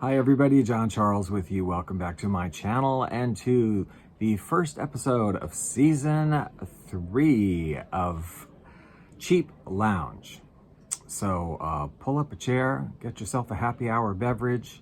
Hi everybody, John Charles with you. Welcome back to my channel and to the first episode of season 3 of Cheap Lounge. So pull up a chair, get yourself a happy hour beverage,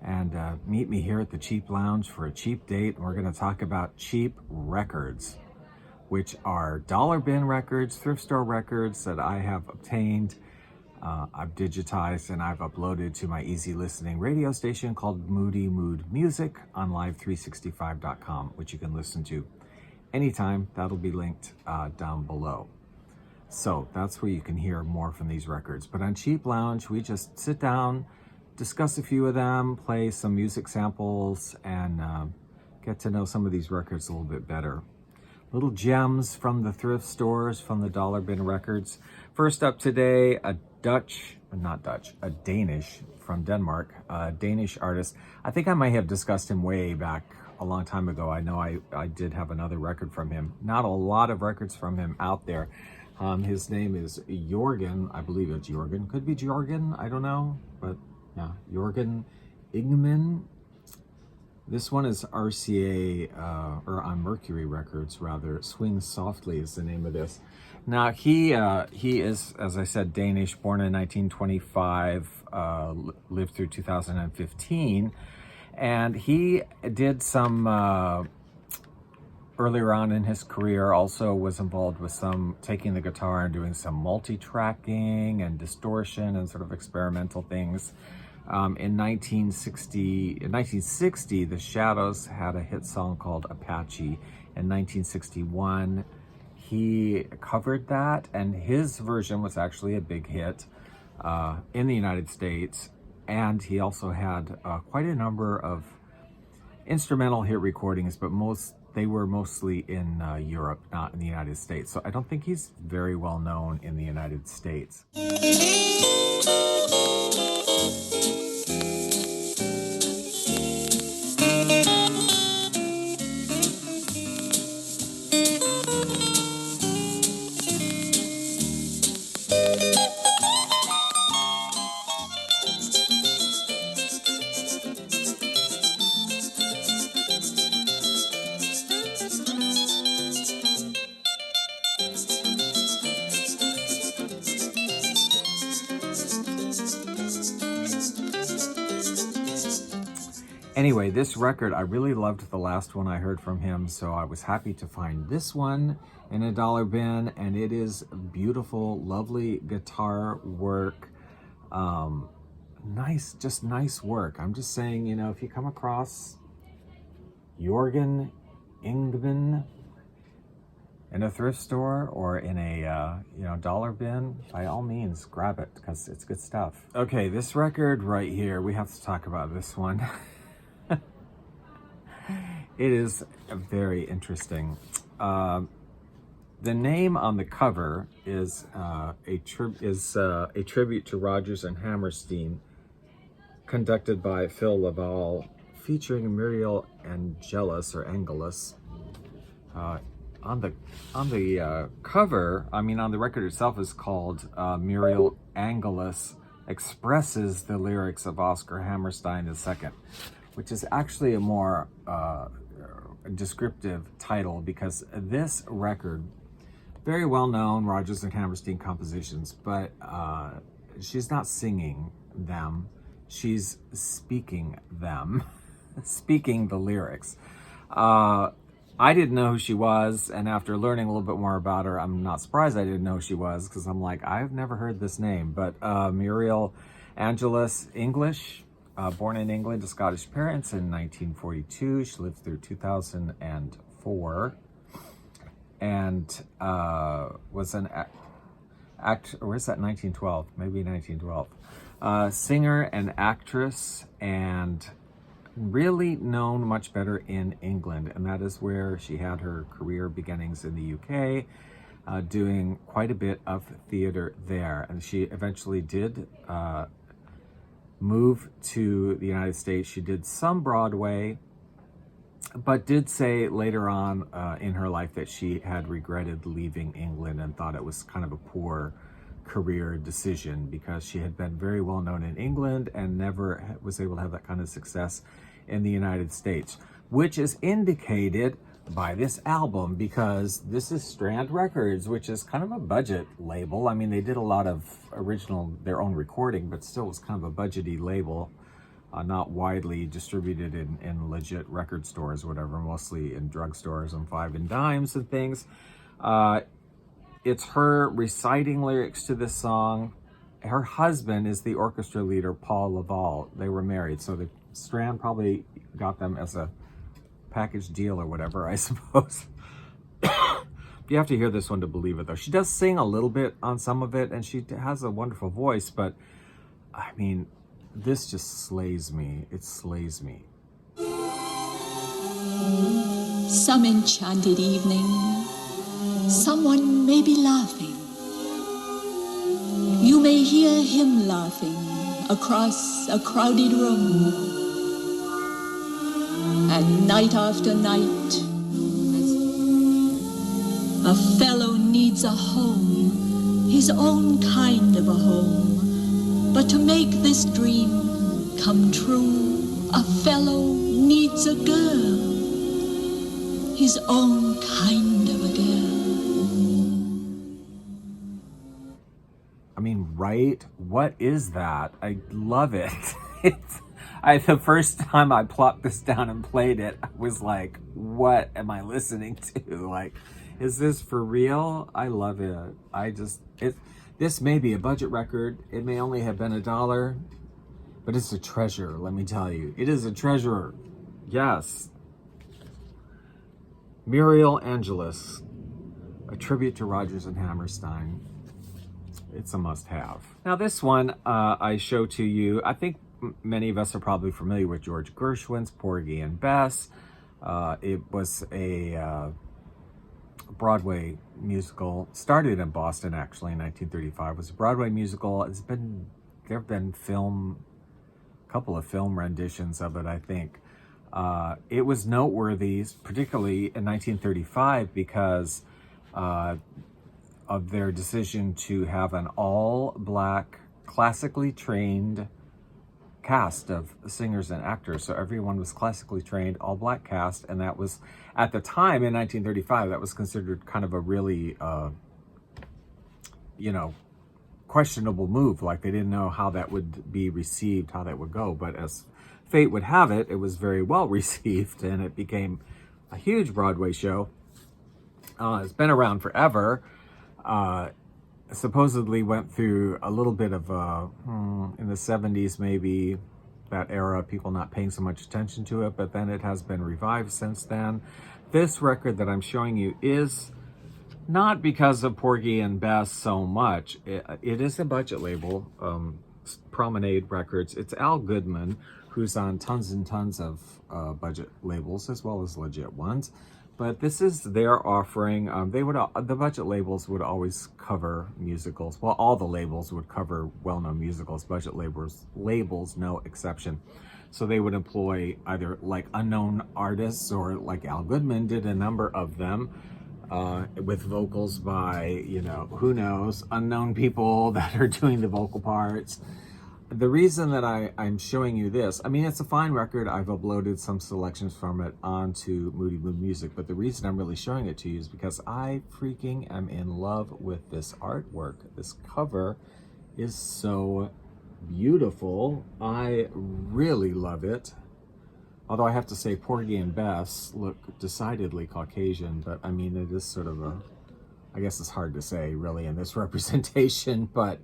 and meet me here at the Cheap Lounge for a cheap date. And we're going to talk about cheap records, which are dollar bin records, thrift store records that I have obtained. I've digitized and I've uploaded to my easy listening radio station called Moody Mood Music on live365.com, which you can listen to anytime. That'll be linked down below. So that's where you can hear more from these records. But on Cheap Lounge, we just sit down, discuss a few of them, play some music samples, and get to know some of these records a little bit better. Little gems from the thrift stores, from the dollar bin records. First up today, a Danish from Denmark, a Danish artist. I think I might have discussed him way back a long time ago. I know I did have another record from him. Not a lot of records from him out there. His name is Jorgen. I believe it's Jorgen. Could be Jorgen, I don't know. But yeah, Jorgen Ingmann. This one is RCA, or on Mercury Records rather. Swing Softly is the name of this. Now he is, as I said, Danish, born in 1925, lived through 2015, and he did some earlier on in his career. Also was involved with some taking the guitar and doing some multi-tracking and distortion and sort of experimental things. In 1960, The Shadows had a hit song called Apache. In 1961, he covered that, and his version was actually a big hit in the United States. And he also had quite a number of instrumental hit recordings, but they were mostly in Europe, not in the United States. So I don't think he's very well known in the United States. Anyway, this record, I really loved the last one I heard from him, so I was happy to find this one in a dollar bin, and it is beautiful, lovely guitar work. Just nice work. I'm just saying, if you come across Jorgen Ingmann in a thrift store or in a dollar bin, by all means grab it, because it's good stuff. Okay, this record right here, we have to talk about this one. It is very interesting. The name on the cover is a tribute to Rodgers and Hammerstein, conducted by Phil Lavalle, featuring Muriel Angelus or Angelus. On the cover, on the record itself, is called Muriel Angelus Expresses the Lyrics of Oscar Hammerstein II, which is actually a more descriptive title, because this record, very well known Rodgers and Hammerstein compositions, but she's not singing them, she's speaking them, speaking the lyrics. I didn't know who she was, and after learning a little bit more about her, I'm not surprised I didn't know who she was, because I'm like, I've never heard this name. But Muriel Angelus, English, born in England to Scottish parents in 1942. She lived through 2004, and was an actor, or is that 1912? Maybe 1912. Singer and actress, and really known much better in England, and that is where she had her career beginnings, in the UK, doing quite a bit of theater there. And she eventually did move to the United States. She did some Broadway, but did say later on in her life that she had regretted leaving England and thought it was kind of a poor career decision, because she had been very well known in England and never was able to have that kind of success in the United States, which is indicated by this album, because this is Strand Records, which is kind of a budget label. I mean, they did a lot of their own recording, but still was kind of a budgety label, not widely distributed in legit record stores or whatever, mostly in drugstores and five and dimes and things. It's her reciting lyrics to this song. Her husband is the orchestra leader, Paul Lavalle. They were married, so the Strand probably got them as a package deal or whatever, I suppose. You have to hear this one to believe it, though. She does sing a little bit on some of it, and she has a wonderful voice, but I mean, this just slays me. It slays me. Some enchanted evening, someone may be laughing. You may hear him laughing across a crowded room. And night after night, a fellow needs a home, his own kind of a home. But to make this dream come true, a fellow needs a girl, his own kind of a girl. I mean, right? What is that? I love it. The first time I plopped this down and played it, I was like, what am I listening to? Like, is this for real? I love it. This may be a budget record. It may only have been $1, but it's a treasure, let me tell you. It is a treasure. Yes. Muriel, Angelus, a tribute to Rodgers and Hammerstein. It's a must-have. Now this one I show to you, I think many of us are probably familiar with George Gershwin's Porgy and Bess. It was a Broadway musical, started in Boston actually in 1935. It was a Broadway musical. There have been a couple of film renditions of it, I think. It was noteworthy, particularly in 1935, because of their decision to have an all-black, classically trained cast of singers and actors. So everyone was classically trained, all-black cast, and that was, at the time in 1935, that was considered kind of a really, questionable move. Like, they didn't know how that would be received, how that would go. But as fate would have it, it was very well received, and it became a huge Broadway show. It's been around forever. Supposedly went through a little bit of in the 70s, maybe, that era, people not paying so much attention to it, but then it has been revived since then. This record that I'm showing you is not because of Porgy and Bess so much. It is a budget label, Promenade Records. It's Al Goodman, who's on tons and tons of budget labels as well as legit ones. But this is their offering. The budget labels would always cover musicals. Well, all the labels would cover well-known musicals. Budget labels, no exception. So they would employ either like unknown artists, or like Al Goodman did a number of them, with vocals by, who knows, unknown people that are doing the vocal parts. The reason that I'm showing you this, I mean, it's a fine record. I've uploaded some selections from it onto Moody Moon Music, but the reason I'm really showing it to you is because I freaking am in love with this artwork. This cover is so beautiful. I really love it. Although I have to say, Porgy and Bess look decidedly Caucasian, but I mean, it is sort of I guess it's hard to say really in this representation, but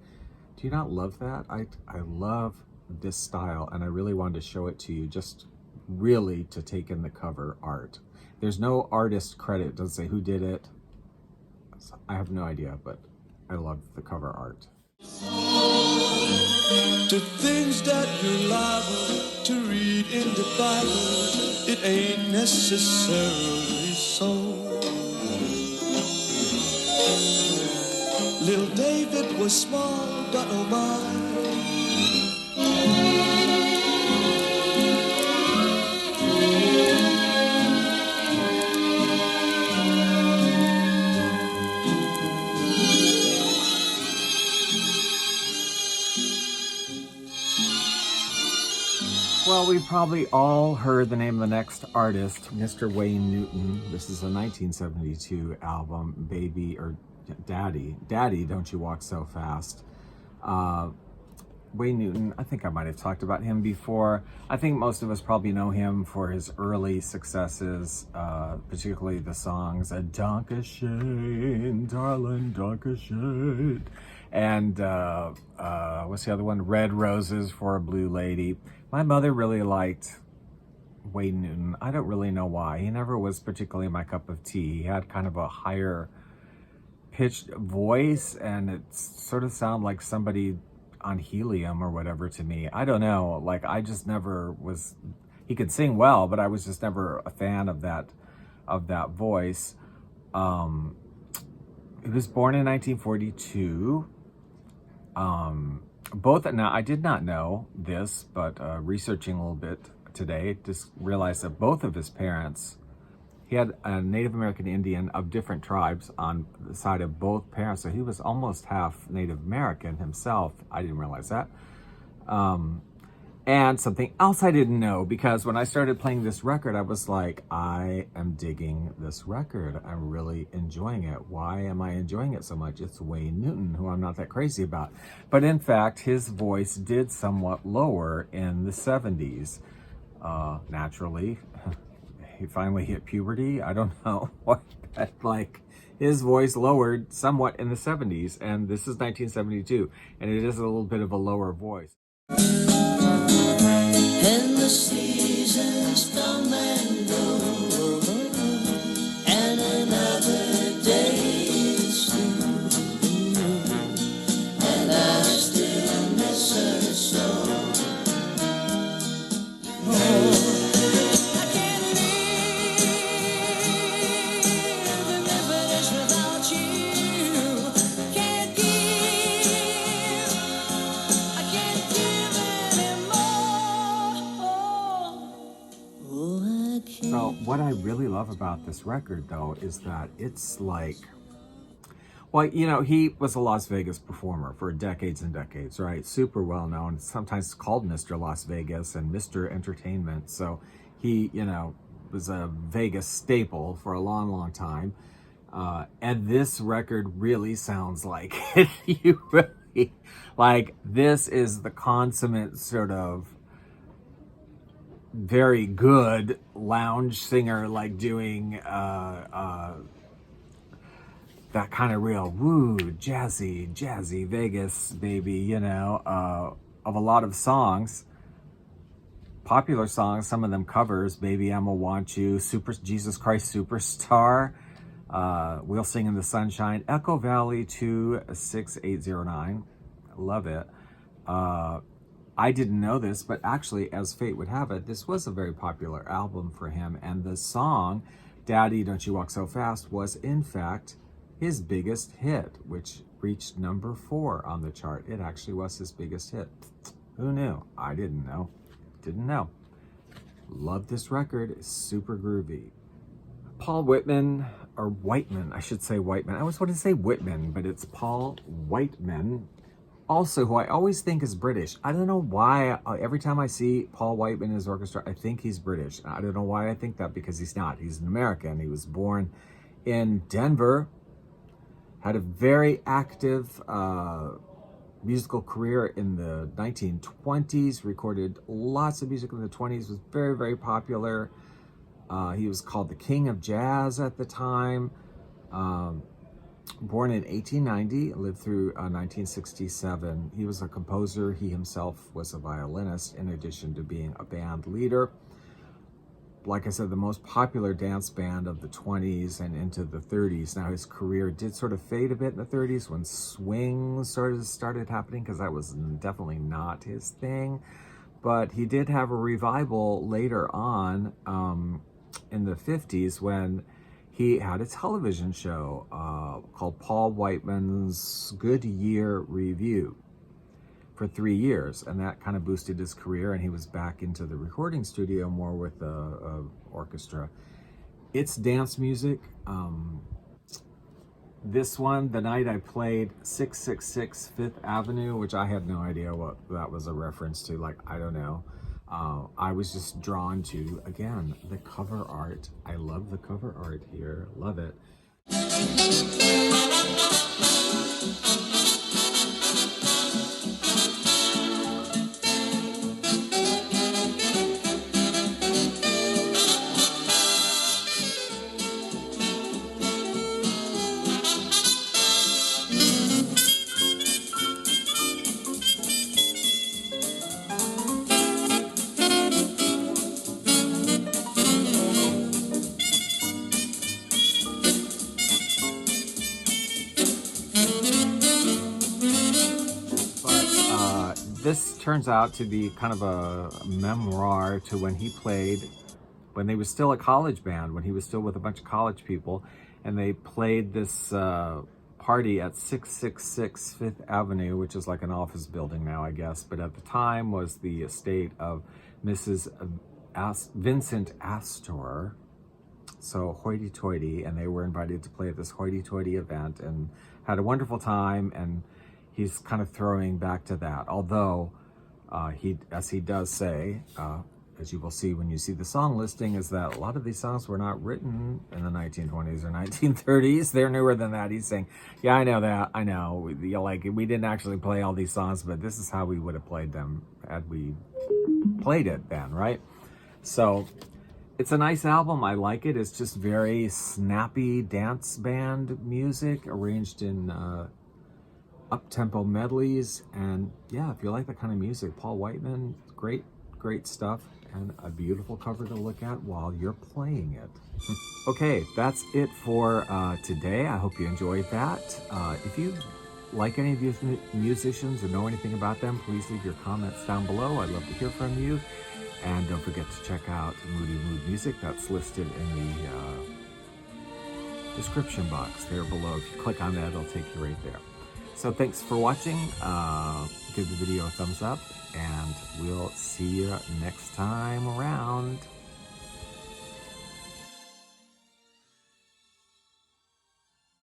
do you not love that? I love this style, and I really wanted to show it to you, just really to take in the cover art. There's no artist credit, it doesn't say who did it. I have no idea, but I love the cover art. To things that you're liable to read in the Bible, it ain't necessarily so. Little David was small, but oh my. Well, we've probably all heard the name of the next artist, Mr. Wayne Newton. This is a 1972 album, Baby or Daddy. Daddy, Don't You Walk So Fast. Wayne Newton, I think I might have talked about him before. I think most of us probably know him for his early successes, particularly the songs Dankeschön, Darling, Dankeschön, and what's the other one? Red Roses for a Blue Lady. My mother really liked Wayne Newton. I don't really know why. He never was particularly my cup of tea. He had kind of a higher pitched voice, and it sort of sounded like somebody on helium or whatever to me. I don't know. Like, I just never was. He could sing well, but I was just never a fan of that voice. He was born in 1942. Now I did not know this, but researching a little bit today, just realized that both of his parents, he had a Native American Indian of different tribes on the side of both parents, so he was almost half Native American himself. I didn't realize that. And something else I didn't know, because when I started playing this record, I was like, I am digging this record. I'm really enjoying it. Why am I enjoying it so much? It's Wayne Newton, who I'm not that crazy about. But in fact, his voice did somewhat lower in the 70s. Naturally, he finally hit puberty. I don't know what, like, his voice lowered somewhat in the 70s, and this is 1972, and it is a little bit of a lower voice. And the seasons come and go, and another day is through, and I still miss her so. Oh, I can't live this without you. Can't give, I can't give anymore. So what I really love about this record, though, is that it's like, well, you know, he was a Las Vegas performer for decades and decades, right? Super well known, sometimes called Mr. Las Vegas and Mr. Entertainment. So he, you know, was a Vegas staple for a long, long time. And this record really sounds like it. You really, like, this is the consummate sort of very good lounge singer, like doing that kind of real woo, jazzy Vegas, baby, you know, of a lot of songs, popular songs, some of them covers, Baby I'ma Want You, Super Jesus Christ Superstar, We'll Sing in the Sunshine, Echo Valley 26809, love it. I didn't know this, but actually, as fate would have it, this was a very popular album for him, and the song, Daddy, Don't You Walk So Fast, was in fact his biggest hit, which reached number 4 on the chart. It actually was his biggest hit. Who knew? I didn't know. Didn't know. Love this record. It's super groovy. Paul Whitman, or Whiteman, I should say Whiteman. I always want to say Whitman, but it's Paul Whiteman. Also, who I always think is British. I don't know why. Every time I see Paul Whiteman in his orchestra, I think he's British. I don't know why I think that, because he's not. He's an American. He was born in Denver. Had a very active musical career in the 1920s. Recorded lots of music in the 20s. Was very, very popular. He was called the King of Jazz at the time. Born in 1890, lived through 1967. He was a composer. He himself was a violinist, in addition to being a band leader. Like I said, the most popular dance band of the 20s and into the 30s. Now, his career did sort of fade a bit in the 30s when swing started happening, because that was definitely not his thing. But he did have a revival later on in the 50s when he had a television show called Paul Whiteman's Good Year Review for 3 years, and that kind of boosted his career, and he was back into the recording studio more with the orchestra. It's dance music. This one, the night I played 666 Fifth Avenue, which I had no idea what that was a reference to, like, I don't know. I was just drawn to, again, the cover art. I love the cover art here. Love it. This turns out to be kind of a memoir to when he played, when they was still a college band, when he was still with a bunch of college people, and they played this party at 666 Fifth Avenue, which is like an office building now, I guess, but at the time was the estate of Mrs. Vincent Astor. So hoity-toity, and they were invited to play at this hoity-toity event and had a wonderful time, and he's kind of throwing back to that. Although, as he does say, as you will see when you see the song listing, is that a lot of these songs were not written in the 1920s or 1930s. They're newer than that. He's saying, yeah, I know that. I know. Like, we didn't actually play all these songs, but this is how we would have played them had we played it then, right? So it's a nice album. I like it. It's just very snappy dance band music arranged in up-tempo medleys, and yeah, if you like that kind of music, Paul Whiteman, great stuff, and a beautiful cover to look at while you're playing it. Okay, that's it for today. I hope you enjoyed that. If you like any of these musicians or know anything about them, please leave your comments down below. I'd love to hear from you, and don't forget to check out Moody Mood Music. That's listed in the description box there below. If you click on that, it'll take you right there. So thanks for watching. Give the video a thumbs up, and we'll see you next time around.